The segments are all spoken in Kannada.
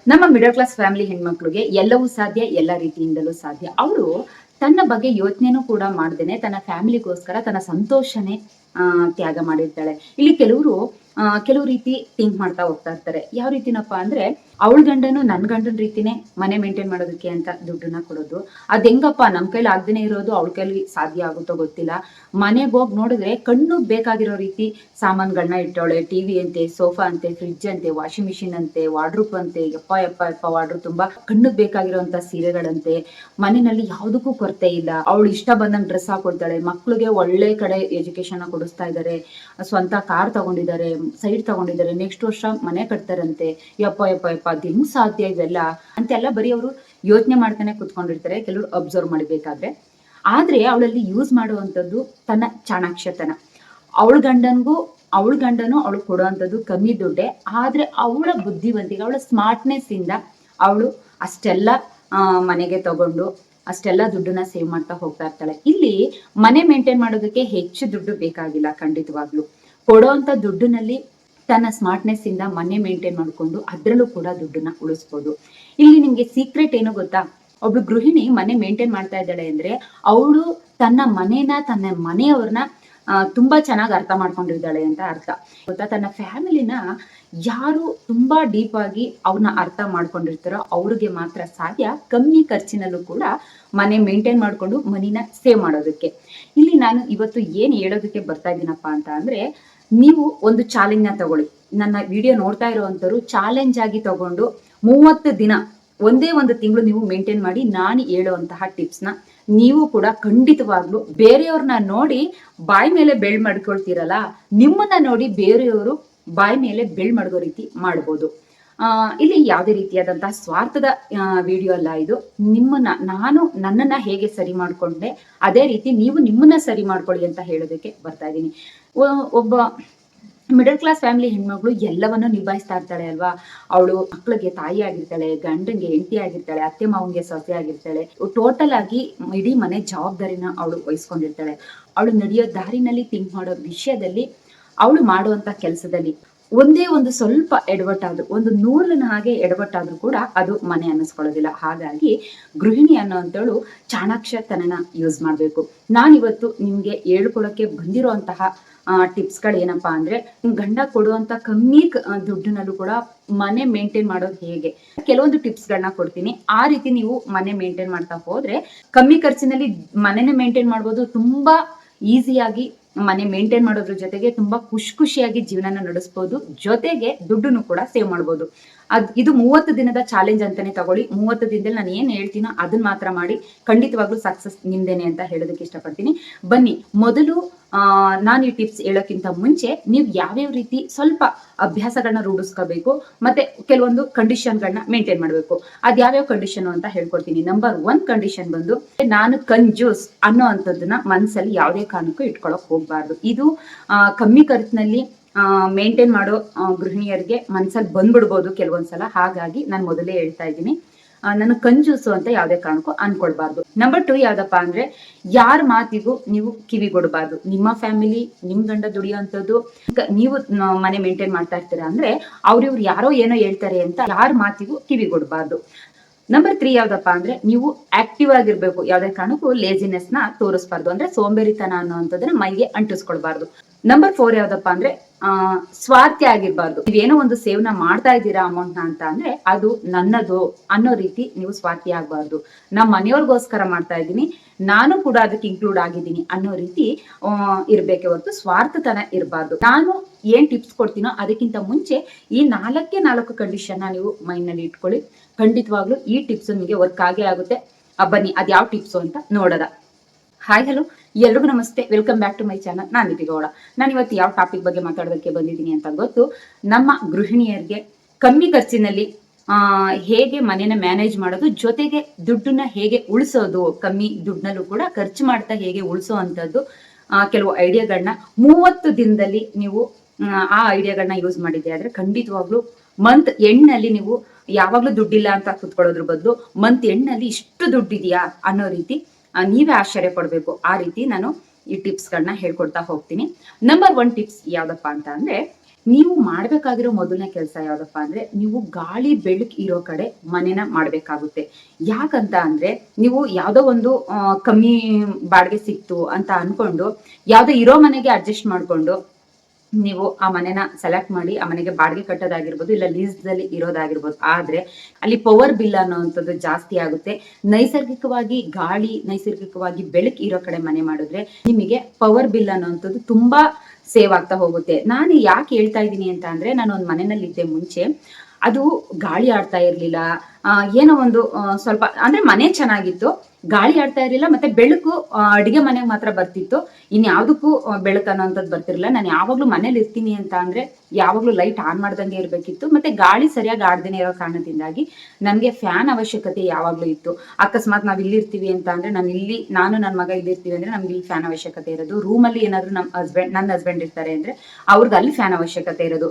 ನಮ್ಮ ಮಿಡಲ್ ಕ್ಲಾಸ್ ಫ್ಯಾಮಿಲಿ ಹೆಣ್ಮಕ್ಳಿಗೆ ಎಲ್ಲವೂ ಸಾಧ್ಯ, ಎಲ್ಲ ರೀತಿಯಿಂದಲೂ ಸಾಧ್ಯ. ಅವರು ತನ್ನ ಬಗ್ಗೆ ಯೋಚನೆನೂ ಕೂಡ ಮಾಡ್ದೇನೆ ತನ್ನ ಫ್ಯಾಮಿಲಿಗೋಸ್ಕರ ತನ್ನ ಸಂತೋಷನೇ ತ್ಯಾಗ ಮಾಡಿರ್ತಾಳೆ. ಇಲ್ಲಿ ಕೆಲವು ರೀತಿ ಥಿಂಕ್ ಮಾಡ್ತಾ ಹೋಗ್ತಾ ಇರ್ತಾರೆ. ಯಾವ ರೀತಿನಪ್ಪ ಅಂದ್ರೆ, ಅವಳ ಗಂಡನು ನನ್ ಗಂಡನ ರೀತಿನೇ ಮನೆ ಮೇಂಟೈನ್ ಮಾಡೋದಕ್ಕೆ ಅಂತ ದುಡ್ಡನ್ನ ಕೊಡೋದು. ಅದ್ ಹೆಂಗಪ್ಪ ನಮ್ ಕೈಲಿ ಆಗ್ದೇನೆ ಇರೋದು ಅವಳ ಕೈಲಿ ಸಾಧ್ಯ ಆಗುತ್ತೋ ಗೊತ್ತಿಲ್ಲ. ಮನೆಗೆ ಹೋಗಿ ನೋಡಿದ್ರೆ ಕಣ್ಣು ಬೇಕಾಗಿರೋ ರೀತಿ ಸಾಮಾನುಗಳನ್ನ ಇಟ್ಟವಳೆ. ಟಿವಿ ಅಂತೆ, ಸೋಫಾ ಅಂತೆ, ಫ್ರಿಡ್ಜ್ ಅಂತೆ, ವಾಷಿಂಗ್ ಮಿಷಿನ್ ಅಂತೆ, ವಾರ್ಡ್ರೂಪ್ ಅಂತೆ, ಯಪ್ಪ ವಾರ್ಡ್ರೂಪ್ ತುಂಬಾ ಕಣ್ಣು ಬೇಕಾಗಿರೋಂತ ಸೀರೆಗಳಂತೆ. ಮನೆಯಲ್ಲಿ ಯಾವುದಕ್ಕೂ ಕೊರತೆ ಇಲ್ಲ. ಅವಳು ಇಷ್ಟ ಬಂದಂಗ್ ಡ್ರೆಸ್ ಹಾಕೊಡ್ತಾಳೆ. ಮಕ್ಳಿಗೆ ಒಳ್ಳೆ ಕಡೆ ಎಜುಕೇಶನ್ ಕೊಡಿಸ್ತಾ ಇದ್ದಾರೆ. ಸ್ವಂತ ಕಾರ್ ತಗೊಂಡಿದ್ದಾರೆ, ಸೈಡ್ ತಗೊಂಡಿದ್ದಾರೆ. ನೆಕ್ಸ್ಟ್ ವರ್ಷ ಮನೆ ಕಟ್ತಾರಂತೆ. ಯಪ್ಪ ಅದ್ ಹೆಂಗ್ ಸಾಧ್ಯ ಇವೆಲ್ಲ ಅಂತೆಲ್ಲ ಬರೀ ಅವರು ಯೋಚನೆ ಮಾಡ್ತಾನೆ ಕುತ್ಕೊಂಡಿರ್ತಾರೆ, ಕೆಲವರು ಅಬ್ಸರ್ವ್ ಮಾಡಬೇಕಾದ್ರೆ. ಆದ್ರೆ ಅವಳಲ್ಲಿ ಯೂಸ್ ಮಾಡುವಂಥದ್ದು ತನ್ನ ಚಾಣಾಕ್ಷತನ. ಅವಳ ಗಂಡನು ಅವಳು ಕೊಡುವಂಥದ್ದು ಕಮ್ಮಿ ದುಡ್ಡೆ, ಆದ್ರೆ ಅವಳ ಬುದ್ಧಿವಂತಿಕೆ, ಅವಳ ಸ್ಮಾರ್ಟ್ನೆಸ್ ಇಂದ ಅವಳು ಅಷ್ಟೆಲ್ಲ ಮನೆಗೆ ತಗೊಂಡು ಅಷ್ಟೆಲ್ಲ ದುಡ್ಡನ್ನ ಸೇವ್ ಮಾಡ್ತಾ ಹೋಗ್ತಾ ಇರ್ತಾಳೆ. ಇಲ್ಲಿ ಮನೆ ಮೇಂಟೈನ್ ಮಾಡೋದಕ್ಕೆ ಹೆಚ್ಚು ದುಡ್ಡು ಬೇಕಾಗಿಲ್ಲ. ಖಂಡಿತವಾಗ್ಲು ಕೊಡೋಂತ ದುಡ್ಡಿನಲ್ಲಿ ತನ್ನ ಸ್ಮಾರ್ಟ್ನೆಸ್ ಇಂದ ಮನೆ ಮೇಂಟೈನ್ ಮಾಡ್ಕೊಂಡು ಅದ್ರಲ್ಲೂ ಕೂಡ ದುಡ್ಡನ್ನ ಉಳಿಸ್ಬೋದು. ಇಲ್ಲಿ ನಿಮ್ಗೆ ಸೀಕ್ರೆಟ್ ಏನು ಗೊತ್ತಾ? ಒಬ್ಳು ಗೃಹಿಣಿ ಮನೆ ಮೇಂಟೈನ್ ಮಾಡ್ತಾ ಇದ್ದಾಳೆ ಅಂದ್ರೆ ಅವಳು ತನ್ನ ಮನೆಯವ್ರನ್ನ ತುಂಬಾ ಚೆನ್ನಾಗಿ ಅರ್ಥ ಮಾಡ್ಕೊಂಡಿದ್ದಾಳೆ ಅಂತ ಅರ್ಥ. ಗೊತ್ತಾ? ತನ್ನ ಫ್ಯಾಮಿಲಿನ ಯಾರು ತುಂಬಾ ಡೀಪ್ ಆಗಿ ಅವ್ರನ್ನ ಅರ್ಥ ಮಾಡ್ಕೊಂಡಿರ್ತಾರೋ ಅವ್ರಿಗೆ ಮಾತ್ರ ಸಾಧ್ಯ ಕಮ್ಮಿ ಖರ್ಚಿನಲ್ಲೂ ಕೂಡ ಮನೆ ಮೇಂಟೈನ್ ಮಾಡ್ಕೊಂಡು ಮನಿನ ಸೇವ್ ಮಾಡೋದಕ್ಕೆ. ಇಲ್ಲಿ ನಾನು ಇವತ್ತು ಏನ್ ಹೇಳೋದಕ್ಕೆ ಬರ್ತಾ ಇದ್ದೀನಪ್ಪ ಅಂತ ಅಂದ್ರೆ, ನೀವು ಒಂದು ಚಾಲೆಂಜ್ ನ ತಗೊಳ್ಳಿ. ನನ್ನ ವಿಡಿಯೋ ನೋಡ್ತಾ ಇರೋವಂಥವ್ರು ಚಾಲೆಂಜ್ ಆಗಿ ತಗೊಂಡು 30 ದಿನ, ಒಂದೇ ಒಂದು ತಿಂಗಳು ನೀವು ಮೇಂಟೈನ್ ಮಾಡಿ ನಾನು ಹೇಳುವಂತಹ ಟಿಪ್ಸ್ ನ ನೀವು ಕೂಡ ಖಂಡಿತವಾಗ್ಲು ಬೇರೆಯವ್ರನ್ನ ನೋಡಿ ಬಾಯಿ ಮೇಲೆ ಬೆಳ್ ಮಾಡ್ಕೊಳ್ತೀರಲ್ಲ, ನಿಮ್ಮನ್ನ ನೋಡಿ ಬೇರೆಯವರು ಬಾಯಿ ಮೇಲೆ ಬೆಳ್ ಮಾಡ್ಗೋ ರೀತಿ ಮಾಡ್ಬೋದು. ಇಲ್ಲಿ ಯಾವುದೇ ರೀತಿಯಾದಂತಹ ಸ್ವಾರ್ಥದ ವಿಡಿಯೋ ಅಲ್ಲ ಇದು. ನನ್ನನ್ನ ಹೇಗೆ ಸರಿ ಮಾಡ್ಕೊಂಡೆ ಅದೇ ರೀತಿ ನೀವು ನಿಮ್ಮನ್ನ ಸರಿ ಮಾಡ್ಕೊಳ್ಳಿ ಅಂತ ಹೇಳೋದಕ್ಕೆ ಬರ್ತಾ ಇದ್ದೀನಿ. ಒಬ್ಬ ಮಿಡಲ್ ಕ್ಲಾಸ್ ಫ್ಯಾಮಿಲಿ ಹೆಣ್ಮಗಳು ಎಲ್ಲವನ್ನೂ ನಿಭಾಯಿಸ್ತಾ ಇರ್ತಾಳೆ ಅಲ್ವಾ. ಅವಳು ಮಕ್ಳಿಗೆ ತಾಯಿ ಆಗಿರ್ತಾಳೆ, ಗಂಡಂಗೆ ಹೆಂಡತಿ ಆಗಿರ್ತಾಳೆ, ಅತ್ತೆ ಮಾವನ್ಗೆ ಸೊಸೆ ಆಗಿರ್ತಾಳೆ. ಟೋಟಲ್ ಆಗಿ ಇಡೀ ಮನೆ ಜವಾಬ್ದಾರಿನ ಅವಳು ವಹಿಸ್ಕೊಂಡಿರ್ತಾಳೆ. ಅವಳು ನಡೆಯೋ ದಾರಿನಲ್ಲಿ ಥಿಂಕ್ ಮಾಡೋ ವಿಷಯದಲ್ಲಿ, ಅವಳು ಮಾಡುವಂತ ಕೆಲಸದಲ್ಲಿ ಒಂದೇ ಒಂದು ಸ್ವಲ್ಪ ಎಡವಟ್ಟಾದ್ರು, ಒಂದು ನೂಲಿನ ಹಾಗೆ ಎಡವಟ್ಟಾದ್ರೂ ಕೂಡ ಅದು ಮನೆ ಅನ್ನಿಸ್ಕೊಳ್ಳೋದಿಲ್ಲ. ಹಾಗಾಗಿ ಗೃಹಿಣಿ ಅನ್ನೋಂಥವಳು ಚಾಣಾಕ್ಷತನನ ಯೂಸ್ ಮಾಡ್ಬೇಕು. ನಾನಿವತ್ತು ನಿಮ್ಗೆ ಹೇಳ್ಕೊಳಕ್ಕೆ ಬಂದಿರುವಂತಹ ಟಿಪ್ಸ್ಗಳು ಏನಪ್ಪಾ ಅಂದ್ರೆ, ಗಂಡ ಕೊಡುವಂತ ಕಮ್ಮಿ ದುಡ್ಡಿನಲ್ಲೂ ಕೂಡ ಮನೆ ಮೇಂಟೈನ್ ಮಾಡೋದು ಹೇಗೆ, ಕೆಲವೊಂದು ಟಿಪ್ಸ್ ಗಳನ್ನ ಕೊಡ್ತೀನಿ. ಆ ರೀತಿ ನೀವು ಮನೆ ಮೇಂಟೈನ್ ಮಾಡ್ತಾ ಹೋದ್ರೆ ಕಮ್ಮಿ ಖರ್ಚಿನಲ್ಲಿ ಮನೆನ ಮೇಂಟೈನ್ ಮಾಡ್ಬೋದು. ತುಂಬಾ ಈಸಿಯಾಗಿ ಮನೆ ಮೇಂಟೈನ್ ಮಾಡೋದ್ರ ಜೊತೆಗೆ ತುಂಬಾ ಖುಷಿಯಾಗಿ ಜೀವನನ ನಡೆಸ್ಬೋದು. ಜೊತೆಗೆ ದುಡ್ಡನ್ನು ಕೂಡ ಸೇವ್ ಮಾಡ್ಬೋದು. ಇದು 30 ದಿನದ ಚಾಲೆಂಜ್ ಅಂತಾನೆ ತಗೊಳ್ಳಿ. 30 ದಿನದಲ್ಲಿ ನಾನು ಏನ್ ಹೇಳ್ತೀನೋ ಅದನ್ನ ಮಾತ್ರ ಮಾಡಿ, ಖಂಡಿತವಾಗ್ಲೂ ಸಕ್ಸಸ್ ನಿಮ್ದೇನೆ ಅಂತ ಹೇಳೋದಕ್ಕೆ ಇಷ್ಟಪಡ್ತೀನಿ. ಬನ್ನಿ, ಮೊದಲು ನಾನು ಈ ಟಿಪ್ಸ್ ಹೇಳೋಕ್ಕಿಂತ ಮುಂಚೆ ನೀವು ಯಾವ್ಯಾವ ರೀತಿ ಸ್ವಲ್ಪ ಅಭ್ಯಾಸಗಳನ್ನ ರೂಢಿಸ್ಕೋಬೇಕು, ಮತ್ತೆ ಕೆಲವೊಂದು ಕಂಡೀಷನ್ಗಳನ್ನ ಮೇಂಟೈನ್ ಮಾಡಬೇಕು. ಅದ್ಯಾವ್ಯಾವ ಕಂಡೀಷನ್ ಅಂತ ಹೇಳ್ಕೊಡ್ತೀನಿ. ನಂಬರ್ 1 ಕಂಡೀಷನ್ ಬಂದು, ನಾನು ಕಂಜೂಸ್ ಅನ್ನೋ ಅಂತದನ್ನ ಮನ್ಸಲ್ಲಿ ಯಾವುದೇ ಕಾರಣಕ್ಕೂ ಇಟ್ಕೊಳಕ್ ಹೋಗ್ಬಾರ್ದು. ಇದು ಕಮ್ಮಿ ಖರ್ಚಿನಲ್ಲಿ ಮೇಂಟೈನ್ ಮಾಡೋ ಗೃಹಿಣಿಯರಿಗೆ ಮನ್ಸಲ್ಲಿ ಬಂದ್ಬಿಡ್ಬೋದು ಕೆಲವೊಂದ್ಸಲ. ಹಾಗಾಗಿ ನಾನು ಮೊದಲೇ ಹೇಳ್ತಾ ಇದ್ದೀನಿ, ನಾನು ಕಂಜೂಸು ಅಂತ ಯಾವುದೇ ಕಾರಣಕ್ಕೂ ಅನ್ಕೊಳ್ಬಾರ್ದು. ನಂಬರ್ 2 ಯಾವ್ದಪ್ಪ ಅಂದ್ರೆ, ಯಾರ ಮಾತಿಗೂ ನೀವು ಕಿವಿಗೊಡಬಾರ್ದು. ನಿಮ್ಮ ಫ್ಯಾಮಿಲಿ, ನಿಮ್ ಗಂಡ ದುಡಿಯೋಂಥದ್ದು, ನೀವು ಮನೆ ಮೇಂಟೈನ್ ಮಾಡ್ತಾ ಇರ್ತೀರಾ ಅಂದ್ರೆ ಅವ್ರಿವ್ರು ಯಾರೋ ಏನೋ ಹೇಳ್ತಾರೆ ಅಂತ ಯಾರ ಮಾತಿಗೂ ಕಿವಿಗೊಡಬಾರ್ದು. ನಂಬರ್ 3 ಯಾವ್ದಪ್ಪ ಅಂದ್ರೆ, ನೀವು ಆಕ್ಟಿವ್ ಆಗಿರ್ಬೇಕು. ಯಾವ್ದೇ ಕಾರಣಕ್ಕೂ ಲೇಜಿನೆಸ್ ನ ತೋರಿಸ್ಬಾರ್ದು, ಅಂದ್ರೆ ಸೋಂಬೇರಿತನ ಅನ್ನೋಂಥದ್ದನ್ನ ಮೈಗೆ ಅಂಟಿಸ್ಕೊಳ್ಬಾರ್ದು. ನಂಬರ್ 4 ಯಾವ್ದಪ್ಪ ಅಂದ್ರೆ, ಸ್ವಾರ್ಥಿ ಆಗಿರ್ಬಾರ್ದು. ನೀವೇನೋ ಒಂದು ಸೇವ್ನ ಮಾಡ್ತಾ ಇದ್ದೀರಾ ಅಮೌಂಟ್ ನ ಅಂತ ಅಂದ್ರೆ ಅದು ನನ್ನದು ಅನ್ನೋ ರೀತಿ ನೀವು ಸ್ವಾರ್ಥಿ ಆಗ್ಬಾರ್ದು. ನಮ್ಮ ಮನೆಯವ್ರಿಗೋಸ್ಕರ ಮಾಡ್ತಾ ಇದ್ದೀನಿ, ನಾನು ಕೂಡ ಅದಕ್ಕೆ ಇನ್ಕ್ಲೂಡ್ ಆಗಿದ್ದೀನಿ ಅನ್ನೋ ರೀತಿ ಇರ್ಬೇಕೆ ಹೊರತು ಸ್ವಾರ್ಥತನ ಇರಬಾರ್ದು. ನಾನು ಏನ್ ಟಿಪ್ಸ್ ಕೊಡ್ತೀನೋ ಅದಕ್ಕಿಂತ ಮುಂಚೆ ಈ 4 ಕಂಡೀಷನ್ ನೀವು ಮೈಂಡ್ ನಲ್ಲಿ ಇಟ್ಕೊಳ್ಳಿ. ಖಂಡಿತವಾಗ್ಲೂ ಈ ಟಿಪ್ಸ್ ನಿಮಗೆ ವರ್ಕ್ ಆಗೇ ಆಗುತ್ತೆ. ಬನ್ನಿ ಅದ್ಯಾವ ಟಿಪ್ಸ್ ಅಂತ ನೋಡೋದ. ಹಾಯ್ ಹಲೋ, ಎಲ್ರಿಗೂ ನಮಸ್ತೆ. Welcome back to my channel. ನಾನು ದೀಪಿಕಾ ಗೌಡ. ನಾನು ಇವತ್ತು ಯಾವ ಟಾಪಿಕ್ ಬಗ್ಗೆ ಮಾತಾಡೋದಕ್ಕೆ ಬಂದಿದ್ದೀನಿ ಅಂತ ಗೊತ್ತು. ನಮ್ಮ ಗೃಹಿಣಿಯರಿಗೆ ಕಮ್ಮಿ ಖರ್ಚಿನಲ್ಲಿ ಹೇಗೆ ಮನೇನ ಮ್ಯಾನೇಜ್ ಮಾಡೋದು, ಜೊತೆಗೆ ದುಡ್ಡನ್ನ ಹೇಗೆ ಉಳಿಸೋದು, ಕಮ್ಮಿ ದುಡ್ಡನ್ನಲ್ಲೂ ಕೂಡ ಖರ್ಚು ಮಾಡ್ತಾ ಹೇಗೆ ಉಳಿಸೋ ಅಂತದ್ದು ಕೆಲವು ಐಡಿಯಾಗಳನ್ನ 30 ದಿನದಲ್ಲಿ ನೀವು ಆ ಐಡಿಯಾಗಳನ್ನ ಯೂಸ್ ಮಾಡಿದ್ದೆ ಆದ್ರೆ ಖಂಡಿತವಾಗ್ಲೂ ಮಂತ್ ಎಂಡ್ನಲ್ಲಿ ನೀವು ಯಾವಾಗ್ಲೂ ದುಡ್ಡಿಲ್ಲ ಅಂತ ಕುತ್ಕೊಳ್ಳೋದ್ರ ಬದಲು ಮಂತ್ ಎಂಡ್ನಲ್ಲಿ ಇಷ್ಟು ದುಡ್ಡಿದೆಯಾ ಅನ್ನೋ ರೀತಿ ನೀವೇ ಆಶ್ಚರ್ಯ ಪಡ್ಬೇಕು. ಆ ರೀತಿ ನಾನು ಈ ಟಿಪ್ಸ್ ಗಳನ್ನ ಹೇಳ್ಕೊಡ್ತಾ ಹೋಗ್ತೀನಿ. ನಂಬರ್ 1 ಟಿಪ್ಸ್ ಯಾವ್ದಪ್ಪ ಅಂತ ಅಂದ್ರೆ, ನೀವು ಮಾಡ್ಬೇಕಾಗಿರೋ ಮೊದಲನೇ ಕೆಲಸ ಯಾವ್ದಪ್ಪ ಅಂದ್ರೆ, ನೀವು ಗಾಳಿ ಬೆಳಕು ಇರೋ ಕಡೆ ಮನೆನ ಮಾಡ್ಬೇಕಾಗುತ್ತೆ. ಯಾಕಂತ ಅಂದ್ರೆ, ನೀವು ಯಾವ್ದೋ ಒಂದು ಕಮ್ಮಿ ಬಾಡಿಗೆ ಸಿಕ್ತು ಅಂತ ಅನ್ಕೊಂಡು ಯಾವ್ದೋ ಇರೋ ಮನೆಗೆ ಅಡ್ಜಸ್ಟ್ ಮಾಡ್ಕೊಂಡು ನೀವು ಆ ಮನೆನ ಸೆಲೆಕ್ಟ್ ಮಾಡಿ ಆ ಮನೆಗೆ ಬಾಡಿಗೆ ಕಟ್ಟೋದಾಗಿರ್ಬೋದು, ಇಲ್ಲ ಲೀಸ್‌ದಲ್ಲಿ ಇರೋದಾಗಿರ್ಬೋದು. ಆದ್ರೆ ಅಲ್ಲಿ ಪವರ್ ಬಿಲ್ ಅನ್ನೋವಂಥದ್ದು ಜಾಸ್ತಿ ಆಗುತ್ತೆ. ನೈಸರ್ಗಿಕವಾಗಿ ಗಾಳಿ, ನೈಸರ್ಗಿಕವಾಗಿ ಬೆಳಕು ಇರೋ ಕಡೆ ಮನೆ ಮಾಡಿದ್ರೆ ನಿಮಗೆ ಪವರ್ ಬಿಲ್ ಅನ್ನೋವಂಥದ್ದು ತುಂಬಾ ಸೇವ್ ಆಗ್ತಾ ಹೋಗುತ್ತೆ. ನಾನು ಯಾಕೆ ಹೇಳ್ತಾ ಇದ್ದೀನಿ ಅಂತ ಅಂದ್ರೆ, ನಾನು ಒಂದು ಮನೆಯಲ್ಲಿದ್ದೆ ಮುಂಚೆ. ಅದು ಗಾಳಿ ಆಡ್ತಾ ಇರ್ಲಿಲ್ಲ. ಏನೋ ಒಂದು ಸ್ವಲ್ಪ ಅಂದ್ರೆ ಮನೆ ಚೆನ್ನಾಗಿತ್ತು. ಗಾಳಿ ಆಡ್ತಾ ಇರ್ಲಿಲ್ಲ, ಮತ್ತೆ ಬೆಳಕು ಅಡಿಗೆ ಮನೆಗೆ ಮಾತ್ರ ಬರ್ತಿತ್ತು. ಇನ್ಯಾವುದಕ್ಕೂ ಬೆಳಕು ಅನ್ನೋಂಥದ್ದು ಬರ್ತಿರ್ಲಿಲ್ಲ. ನಾನು ಯಾವಾಗ್ಲೂ ಮನೇಲಿ ಇರ್ತೀನಿ ಅಂತ ಅಂದ್ರೆ ಯಾವಾಗ್ಲೂ ಲೈಟ್ ಆನ್ ಮಾಡ್ದಂಗೆ ಇರ್ಬೇಕಿತ್ತು. ಮತ್ತೆ ಗಾಳಿ ಸರಿಯಾಗಿ ಆಡ್ದೇನೆ ಇರೋ ಕಾರಣದಿಂದಾಗಿ ನಮ್ಗೆ ಫ್ಯಾನ್ ಅವಶ್ಯಕತೆ ಯಾವಾಗ್ಲೂ ಇತ್ತು. ಅಕಸ್ಮಾತ್ ನಾವ್ ಇಲ್ಲಿರ್ತೀವಿ ಅಂತ ಅಂದ್ರೆ, ನಾನು ನನ್ನ ಮಗ ಇಲ್ಲಿರ್ತೀವಿ ಅಂದ್ರೆ ನಮ್ಗೆ ಇಲ್ಲಿ ಫ್ಯಾನ್ ಅವಶ್ಯಕತೆ ಇರೋದು. ರೂಮಲ್ಲಿ ಏನಾದ್ರು ನನ್ನ ಹಸ್ಬೆಂಡ್ ಇರ್ತಾರೆ ಅಂದ್ರೆ ಅವ್ರಿಗೆ ಅಲ್ಲಿ ಫ್ಯಾನ್ ಅವಶ್ಯಕತೆ ಇರೋದು.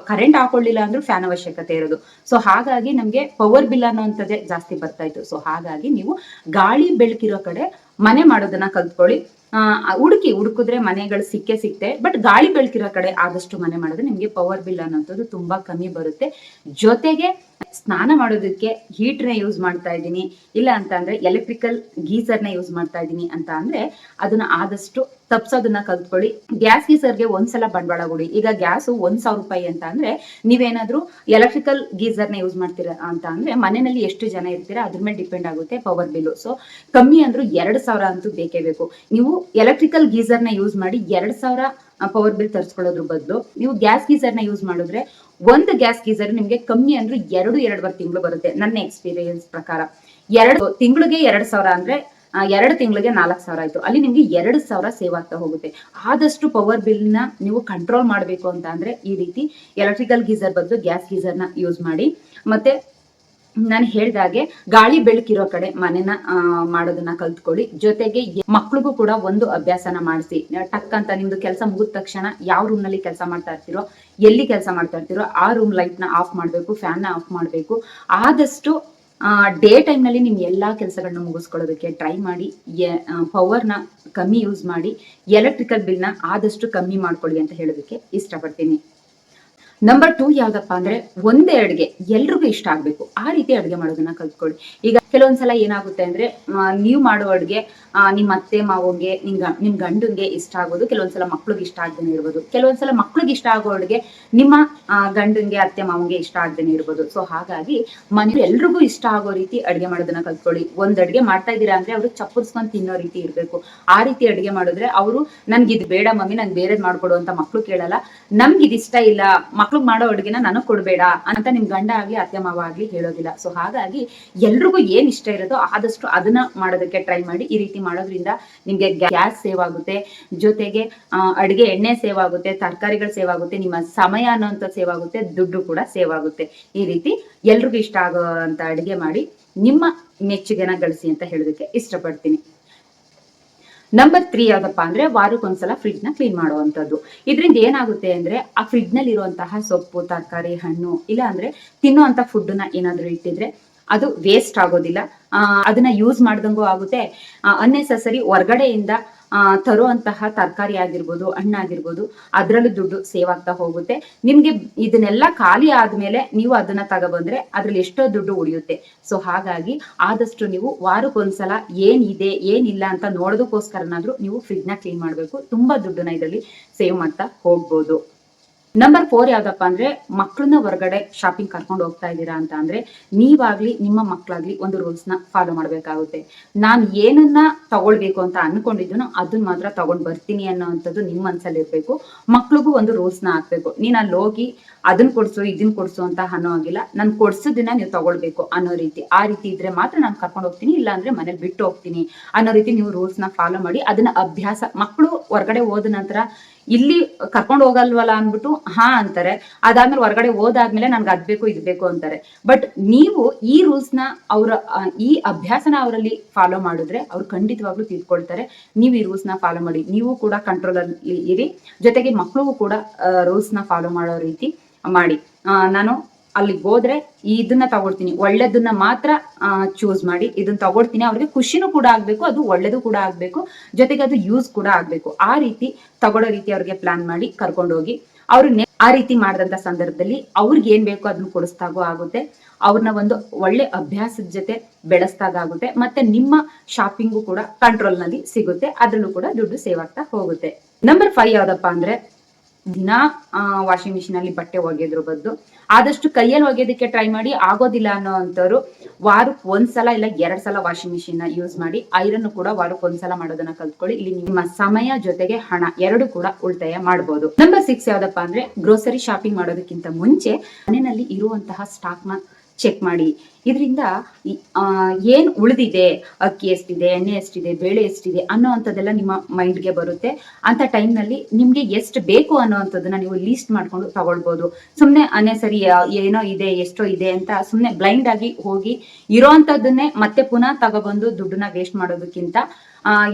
ಕರೆಂಟ್ ಹಾಕೊಳ್ಳಿಲ್ಲ ಅಂದ್ರೂ ಫ್ಯಾನ್ ಅವಶ್ಯಕತೆ ಇರೋದು. ಸೊ ಹಾಗಾಗಿ ನಮ್ಗೆ ಪವರ್ ಬಿಲ್ ಅನ್ನೋಂಥದ್ದೇ ಜಾಸ್ತಿ ಬರ್ತಾ ಇತ್ತು. ಸೊ ಹಾಗಾಗಿ ನೀವು ಗಾಳಿ ಬೆಳಕಿರೋ ಕಡೆ ಮನೆ ಮಾಡೋದನ್ನ ಕಲ್ತ್ಕೊಳ್ಳಿ. ಹುಡುಕಿದ್ರೆ ಮನೆಗಳು ಸಿಕ್ತೆ. ಬಟ್ ಗಾಳಿ ಬೆಳಕಿರೋ ಕಡೆ ಆದಷ್ಟು ಮನೆ ಮಾಡಿದ್ರೆ ನಿಮ್ಗೆ ಪವರ್ ಬಿಲ್ ಅನ್ನೋಂಥದ್ದು ತುಂಬಾ ಕಮ್ಮಿ ಬರುತ್ತೆ. ಜೊತೆಗೆ ಸ್ನಾನ ಮಾಡೋದಕ್ಕೆ ಹೀಟರ್ನ ಯೂಸ್ ಮಾಡ್ತಾ ಇದ್ದೀನಿ, ಇಲ್ಲ ಅಂತ ಅಂದ್ರೆ ಎಲೆಕ್ಟ್ರಿಕಲ್ ಗೀಸರ್ನ ಯೂಸ್ ಮಾಡ್ತಾ ಇದ್ದೀನಿ ಅಂತ ಅಂದ್ರೆ ಅದನ್ನ ಆದಷ್ಟು ತಪ್ಸೋದನ್ನ ಕಲ್ತ್ಕೊಳ್ಳಿ. ಗ್ಯಾಸ್ ಗೀಸರ್ಗೆ ಒಂದ್ಸಲ ಬಂಡವಾಳ ಕೊಡಿ. ಈಗ ಗ್ಯಾಸ್ 1,000 ರೂಪಾಯಿ ಅಂತ ಅಂದ್ರೆ ನೀವೇನಾದ್ರೂ ಎಲೆಕ್ಟ್ರಿಕಲ್ ಗೀಸರ್ನ ಯೂಸ್ ಮಾಡ್ತೀರಾ ಅಂತ ಅಂದ್ರೆ ಮನೆಯಲ್ಲಿ ಎಷ್ಟು ಜನ ಇರ್ತೀರಾ ಅದ್ರ ಮೇಲೆ ಡಿಪೆಂಡ್ ಆಗುತ್ತೆ ಪವರ್ ಬಿಲ್. ಸೊ ಕಮ್ಮಿ ಅಂದ್ರೂ 2,000 ಅಂತೂ ಬೇಕೇ ಬೇಕು. ನೀವು ಎಲೆಕ್ಟ್ರಿಕಲ್ ಗೀಸರ್ನ ಯೂಸ್ ಮಾಡಿ 2,000 ಪವರ್ ಬಿಲ್ ತರಿಸ್ಕೊಳ್ಳೋದ್ರ ಬದಲು ನೀವು ಗ್ಯಾಸ್ ಗೀಸರ್ನ ಯೂಸ್ ಮಾಡಿದ್ರೆ, ಒಂದು ಗ್ಯಾಸ್ ಗೀಸರ್ ನಿಮ್ಗೆ ಕಮ್ಮಿ ಅಂದ್ರೂ 2.5 ತಿಂಗಳು ಬರುತ್ತೆ. ನನ್ನ ಎಕ್ಸ್ಪೀರಿಯನ್ಸ್ ಪ್ರಕಾರ 2 ತಿಂಗಳಿಗೆ 2,000 ಅಂದ್ರೆ 2 ತಿಂಗಳಿಗೆ 4,000 ಆಯ್ತು. ಅಲ್ಲಿ ನಿಮ್ಗೆ 2,000 ಸೇವ್ ಆಗ್ತಾ ಹೋಗುತ್ತೆ. ಆದಷ್ಟು ಪವರ್ ಬಿಲ್ ನ ನೀವು ಕಂಟ್ರೋಲ್ ಮಾಡ್ಬೇಕು ಅಂತ ಅಂದ್ರೆ ಈ ರೀತಿ ಎಲೆಕ್ಟ್ರಿಕಲ್ ಗೀಸರ್ ಬದಲು ಗ್ಯಾಸ್ ಗೀಸರ್ನ ಯೂಸ್ ಮಾಡಿ. ಮತ್ತೆ ನಾನು ಹೇಳ್ದಾಗೆ ಗಾಳಿ ಬೆಳಕಿರೋ ಕಡೆ ಮನೆನ ಮಾಡೋದನ್ನ ಕಲ್ತ್ಕೊಳ್ಳಿ. ಜೊತೆಗೆ ಮಕ್ಳಿಗೂ ಕೂಡ ಒಂದು ಅಭ್ಯಾಸನ ಮಾಡಿಸಿ. ಟಕ್ ಅಂತ ನಿಮ್ದು ಕೆಲಸ ಮುಗಿದ ತಕ್ಷಣ ಯಾವ ರೂಮ್ ನಲ್ಲಿ ಕೆಲಸ ಮಾಡ್ತಾ ಇರ್ತೀರೋ, ಎಲ್ಲಿ ಕೆಲಸ ಮಾಡ್ತಾ ಇರ್ತೀರೋ ಆ ರೂಮ್ ಲೈಟ್ ನ ಆಫ್ ಮಾಡ್ಬೇಕು, ಫ್ಯಾನ್ ನ ಆಫ್ ಮಾಡ್ಬೇಕು. ಆದಷ್ಟು ಡೇ ಟೈಮ್ ನಲ್ಲಿ ನಿಮ್ ಎಲ್ಲಾ ಕೆಲಸಗಳನ್ನ ಮುಗಿಸ್ಕೊಳ್ಳೋದಕ್ಕೆ ಟ್ರೈ ಮಾಡಿ. ಪವರ್ನ ಕಮ್ಮಿ ಯೂಸ್ ಮಾಡಿ, ಎಲೆಕ್ಟ್ರಿಕಲ್ ಬಿಲ್ ನ ಆದಷ್ಟು ಕಮ್ಮಿ ಮಾಡ್ಕೊಳ್ಳಿ ಅಂತ ಹೇಳೋದಕ್ಕೆ ಇಷ್ಟಪಡ್ತೀನಿ. ನಂಬರ್ 2 ಯಾವ್ದಪ್ಪ ಅಂದ್ರೆ, ಒಂದೇ ಅಡುಗೆ ಎಲ್ರಿಗೂ ಇಷ್ಟ ಆಗ್ಬೇಕು ಆ ರೀತಿ ಅಡುಗೆ ಮಾಡೋದನ್ನ ಕಲ್ತ್ಕೊಳ್ಳಿ. ಈಗ ಕೆಲವೊಂದ್ಸಲ ಏನಾಗುತ್ತೆ ಅಂದ್ರೆ, ನೀವು ಮಾಡೋ ಅಡುಗೆ ನಿಮ್ಮ ಅತ್ತೆ ಮಾವಂಗೆ ನಿಮ್ ಗಂಡಂಗೆ ಇಷ್ಟ ಆಗೋದು, ಕೆಲವೊಂದ್ಸಲ ಮಕ್ಳಿಗೆ ಇಷ್ಟ ಆಗ್ದೇನೆ ಇರ್ಬೋದು. ಕೆಲವೊಂದ್ಸಲ ಮಕ್ಳಿಗೆ ಇಷ್ಟ ಆಗೋ ಅಡುಗೆ ನಿಮ್ಮ ಗಂಡಂಗೆ ಅತ್ತೆ ಮಾವಂಗೆ ಇಷ್ಟ ಆಗ್ದೇನೆ ಇರ್ಬೋದು. ಸೊ ಹಾಗಾಗಿ ಮನೇಲಿ ಎಲ್ರಿಗೂ ಇಷ್ಟ ಆಗೋ ರೀತಿ ಅಡುಗೆ ಮಾಡೋದನ್ನ ಕಲ್ತ್ಕೊಳ್ಳಿ. ಒಂದ್ ಅಡುಗೆ ಮಾಡ್ತಾ ಇದ್ದೀರಾ ಅಂದ್ರೆ ಅವ್ರು ಚಪ್ಪರ್ಸ್ಕೊಂಡ್ ತಿನ್ನೋ ರೀತಿ ಇರ್ಬೇಕು. ಆ ರೀತಿ ಅಡುಗೆ ಮಾಡಿದ್ರೆ ಅವರು ನನ್ಗೆ ಇದು ಬೇಡ ಮಮ್ಮಿ, ನಂಗೆ ಬೇರೆದ್ ಮಾಡ್ಕೊಡು ಅಂತ ಮಕ್ಳು ಕೇಳಲ್ಲ. ನಮ್ಗೆ ಇದು ಇಷ್ಟ ಇಲ್ಲ, ಮಕ್ಳಿಗೆ ಮಾಡೋ ಅಡುಗೆನ ನನಗ್ ಕೊಡ್ಬೇಡ ಅಂತ ನಿಮ್ ಗಂಡ ಆಗ್ಲಿ ಅತ್ತೆ ಮಾವ ಆಗ್ಲಿ ಹೇಳೋದಿಲ್ಲ. ಸೊ ಹಾಗಾಗಿ ಎಲ್ರಿಗೂ ಏನ್ ಇಷ್ಟ ಇರೋದೋ ಆದಷ್ಟು ಅದನ್ನ ಮಾಡೋದಕ್ಕೆ ಟ್ರೈ ಮಾಡಿ. ಈ ರೀತಿ ಮಾಡೋದ್ರಿಂದ ನಿಮ್ಗೆ ಗ್ಯಾಸ್ ಸೇವ್ ಆಗುತ್ತೆ, ಜೊತೆಗೆ ಅಡುಗೆ ಎಣ್ಣೆ ಸೇವ್ ಆಗುತ್ತೆ, ತರಕಾರಿಗಳು ಸೇವ್ ಆಗುತ್ತೆ, ನಿಮ್ಮ ಸಮಯ ಅನ್ನೋಂಥ ಸೇವ್ ಆಗುತ್ತೆ, ದುಡ್ಡು ಕೂಡ ಸೇವ್ ಆಗುತ್ತೆ. ಈ ರೀತಿ ಎಲ್ರಿಗೂ ಇಷ್ಟ ಆಗೋ ಅಂತ ಅಡುಗೆ ಮಾಡಿ ನಿಮ್ಮ ಮೆಚ್ಚುಗೆನ ಗಳಿಸಿ ಅಂತ ಹೇಳೋದಕ್ಕೆ ಇಷ್ಟಪಡ್ತೀನಿ. ನಂಬರ್ 3 ಯಾವ್ದಪ್ಪ ಅಂದ್ರೆ, ವಾರಕ್ಕೊಂದ್ಸಲ ಫ್ರಿಡ್ಜ್ ನ ಕ್ಲೀನ್ ಮಾಡುವಂತದ್ದು. ಇದರಿಂದ ಏನಾಗುತ್ತೆ ಅಂದ್ರೆ, ಆ ಫ್ರಿಡ್ಜ್ ನಲ್ಲಿ ಇರುವಂತಹ ಸೊಪ್ಪು, ತರಕಾರಿ, ಹಣ್ಣು, ಇಲ್ಲ ಅಂದ್ರೆ ತಿನ್ನುವಂತ ಫುಡ್ ನ ಏನಾದ್ರು ಇಟ್ಟಿದ್ರೆ ಅದು ವೇಸ್ಟ್ ಆಗೋದಿಲ್ಲ. ಅದನ್ನ ಯೂಸ್ ಮಾಡ್ದಂಗೂ ಆಗುತ್ತೆ. ಅನ್ನೆಸೆಸರಿ ಹೊರ್ಗಡೆಯಿಂದ ತರುವಂತಹ ತರಕಾರಿ ಆಗಿರ್ಬೋದು, ಹಣ್ಣಾಗಿರ್ಬೋದು, ಅದ್ರಲ್ಲೂ ದುಡ್ಡು ಸೇವ್ ಆಗ್ತಾ ಹೋಗುತ್ತೆ. ನಿಮ್ಗೆ ಇದನ್ನೆಲ್ಲ ಖಾಲಿ ಆದ್ಮೇಲೆ ನೀವು ಅದನ್ನ ತಗೊಬಂದ್ರೆ ಅದ್ರಲ್ಲಿ ಎಷ್ಟೋ ದುಡ್ಡು ಉಳಿಯುತ್ತೆ. ಸೊ ಹಾಗಾಗಿ ಆದಷ್ಟು ನೀವು ವಾರಕ್ಕೊಂದ್ಸಲ ಏನಿದೆ ಏನಿಲ್ಲ ಅಂತ ನೋಡೋದಕ್ಕೋಸ್ಕರನಾದ್ರೂ ನೀವು ಫ್ರಿಡ್ಜ್ ನ ಕ್ಲೀನ್ ಮಾಡ್ಬೇಕು. ತುಂಬಾ ದುಡ್ಡನ್ನ ಇದರಲ್ಲಿ ಸೇವ್ ಮಾಡ್ತಾ ಹೋಗ್ಬೋದು. ನಂಬರ್ 4 ಯಾವ್ದಪ್ಪ ಅಂದ್ರೆ, ಮಕ್ಕಳನ್ನ ಹೊರಗಡೆ ಶಾಪಿಂಗ್ ಕರ್ಕೊಂಡು ಹೋಗ್ತಾ ಇದ್ದೀರಾ ಅಂತ ಅಂದ್ರೆ ನೀವಾಗ್ಲಿ ನಿಮ್ಮ ಮಕ್ಕಳಾಗ್ಲಿ ಒಂದು ರೂಲ್ಸ್ ನ ಫಾಲೋ ಮಾಡ್ಬೇಕಾಗುತ್ತೆ. ನಾನ್ ಏನನ್ನ ತಗೊಳ್ಬೇಕು ಅಂತ ಅನ್ಕೊಂಡಿದ್ದೀನೋ ಅದನ್ನ ಮಾತ್ರ ತಗೊಂಡ್ ಬರ್ತೀನಿ ಅನ್ನೋಂಥದ್ದು ನಿಮ್ ಮನ್ಸಲ್ಲಿ ಇರ್ಬೇಕು. ಮಕ್ಳಿಗೂ ಒಂದು ರೂಲ್ಸ್ ನ ಹಾಕ್ಬೇಕು. ನೀನ್ ಅಲ್ಲಿ ಹೋಗಿ ಅದನ್ನ ಕೊಡ್ಸು ಇದನ್ ಕೊಡ್ಸು ಅಂತ ಅನ್ನೋ ಆಗಿಲ್ಲ. ನನ್ ಕೊಡ್ಸೋದನ್ನ ನೀವು ತಗೊಳ್ಬೇಕು ಅನ್ನೋ ರೀತಿ. ಆ ರೀತಿ ಇದ್ರೆ ಮಾತ್ರ ನಾನು ಕರ್ಕೊಂಡು ಹೋಗ್ತೀನಿ, ಇಲ್ಲ ಅಂದ್ರೆ ಮನೇಲಿ ಬಿಟ್ಟು ಹೋಗ್ತೀನಿ ಅನ್ನೋ ರೀತಿ ನೀವು ರೂಲ್ಸ್ ನ ಫಾಲೋ ಮಾಡಿ. ಅದನ್ನ ಅಭ್ಯಾಸ, ಮಕ್ಕಳು ಹೊರಗಡೆ ಹೋದ ನಂತರ ಇಲ್ಲಿ ಕರ್ಕೊಂಡು ಹೋಗಲ್ವಲ್ಲ ಅನ್ಬಿಟ್ಟು ಹಾ ಅಂತಾರೆ. ಅದಾದ್ಮೇಲೆ ಹೊರಗಡೆ ಹೋದಾದ್ಮೇಲೆ ನನ್ಗೆ ಅದ್ ಬೇಕು ಇದು ಬೇಕು ಅಂತಾರೆ. ಬಟ್ ನೀವು ಈ ರೂಲ್ಸ್ ನ ಈ ಅಭ್ಯಾಸನ ಅವರಲ್ಲಿ ಫಾಲೋ ಮಾಡಿದ್ರೆ ಅವ್ರು ಖಂಡಿತವಾಗ್ಲೂ ತಿಳ್ಕೊಳ್ತಾರೆ. ನೀವು ಈ ರೂಲ್ಸ್ ನ ಫಾಲೋ ಮಾಡಿ, ನೀವು ಕೂಡ ಕಂಟ್ರೋಲ್ ಅಲ್ಲಿ ಇರಿ, ಜೊತೆಗೆ ಮಕ್ಕಳಿಗೂ ಕೂಡ ರೂಲ್ಸ್ ನ ಫಾಲೋ ಮಾಡೋ ರೀತಿ ಮಾಡಿ. ನಾನು ಅಲ್ಲಿಗೆ ಹೋದ್ರೆ ಇದನ್ನ ತಗೊಳ್ತೀನಿ, ಒಳ್ಳೇದನ್ನ ಮಾತ್ರ ಚೂಸ್ ಮಾಡಿ ಇದನ್ನ ತಗೊಳ್ತೀನಿ. ಅವ್ರಿಗೆ ಖುಷಿನೂ ಕೂಡ ಆಗ್ಬೇಕು, ಅದು ಒಳ್ಳೇದು ಕೂಡ ಆಗ್ಬೇಕು, ಜೊತೆಗೆ ಅದು ಯೂಸ್ ಕೂಡ ಆಗ್ಬೇಕು. ಆ ರೀತಿ ತಗೊಳ್ಳೋ ರೀತಿ ಅವ್ರಿಗೆ ಪ್ಲಾನ್ ಮಾಡಿ ಕರ್ಕೊಂಡೋಗಿ. ಅವ್ರು ಆ ರೀತಿ ಮಾಡಿದಂತ ಸಂದರ್ಭದಲ್ಲಿ ಅವ್ರಿಗೆ ಏನ್ ಬೇಕೋ ಅದನ್ನ ಕೊಡಿಸ್ದಾಗೂ ಆಗುತ್ತೆ, ಅವ್ರನ್ನ ಒಂದು ಒಳ್ಳೆ ಅಭ್ಯಾಸದ ಜೊತೆ ಬೆಳೆಸ್ದಾಗ ಆಗುತ್ತೆ, ಮತ್ತೆ ನಿಮ್ಮ ಶಾಪಿಂಗು ಕೂಡ ಕಂಟ್ರೋಲ್ ನಲ್ಲಿ ಸಿಗುತ್ತೆ, ಅದ್ರಲ್ಲೂ ಕೂಡ ದುಡ್ಡು ಸೇವ್ ಆಗ್ತಾ ಹೋಗುತ್ತೆ. ನಂಬರ್ 5 ಯಾವ್ದಪ್ಪ ಅಂದ್ರೆ, ದಿನಾ ವಾಷಿಂಗ್ ಮಿಷಿನ್ ಅಲ್ಲಿ ಬಟ್ಟೆ ಒಗೆಯೋದ್ರ ಬದಲು ಆದಷ್ಟು ಕೈಯಲ್ಲಿ ಒಗೆಯೋದಕ್ಕೆ ಟ್ರೈ ಮಾಡಿ. ಆಗೋದಿಲ್ಲ ಅನ್ನೋ ಅಂತವ್ರು ವಾರಕ್ಕೆ ಒಂದ್ಸಲ ಇಲ್ಲ 2 ಸಲ ವಾಷಿಂಗ್ ಮಿಷಿನ್ ಯೂಸ್ ಮಾಡಿ. ಐರನ್ ಕೂಡ ವಾರಕ್ಕೆ ಒಂದ್ಸಲ ಮಾಡೋದನ್ನ ಕಲ್ತ್ಕೊಳ್ಳಿ. ಇಲ್ಲಿ ನಿಮ್ಮ ಸಮಯ ಜೊತೆಗೆ ಹಣ ಎರಡು ಕೂಡ ಉಳಿತಾಯ ಮಾಡಬಹುದು. ನಂಬರ್ 6 ಯಾವ್ದಪ್ಪ ಅಂದ್ರೆ, ಗ್ರೋಸರಿ ಶಾಪಿಂಗ್ ಮಾಡೋದಕ್ಕಿಂತ ಮುಂಚೆ ಮನೆಯಲ್ಲಿ ಇರುವಂತಹ ಸ್ಟಾಕ್ ನ ಚೆಕ್ ಮಾಡಿ. ಇದರಿಂದ ಏನ್ ಉಳಿದಿದೆ, ಅಕ್ಕಿ ಎಷ್ಟಿದೆ, ಎಣ್ಣೆ ಎಷ್ಟಿದೆ, ಬೇಳೆ ಎಷ್ಟಿದೆ ಅನ್ನೋವಂಥದ್ದೆಲ್ಲ ನಿಮ್ಮ ಮೈಂಡ್ಗೆ ಬರುತ್ತೆ. ಅಂತ ಟೈಮ್ ನಲ್ಲಿ ನಿಮ್ಗೆ ಎಷ್ಟು ಬೇಕು ಅನ್ನೋವಂಥದ್ದನ್ನ ನೀವು ಲೀಸ್ಟ್ ಮಾಡ್ಕೊಂಡು ತಗೊಳ್ಬಹುದು. ಸುಮ್ನೆ ಅನ್ನೆಸರಿ ಏನೋ ಇದೆ ಎಷ್ಟೋ ಇದೆ ಅಂತ ಸುಮ್ನೆ ಬ್ಲೈಂಡ್ ಆಗಿ ಹೋಗಿ ಇರೋಂಥದ್ದನ್ನೇ ಮತ್ತೆ ಪುನಃ ತಗೊಬಂದು ದುಡ್ಡನ್ನ ವೇಸ್ಟ್ ಮಾಡೋದಕ್ಕಿಂತ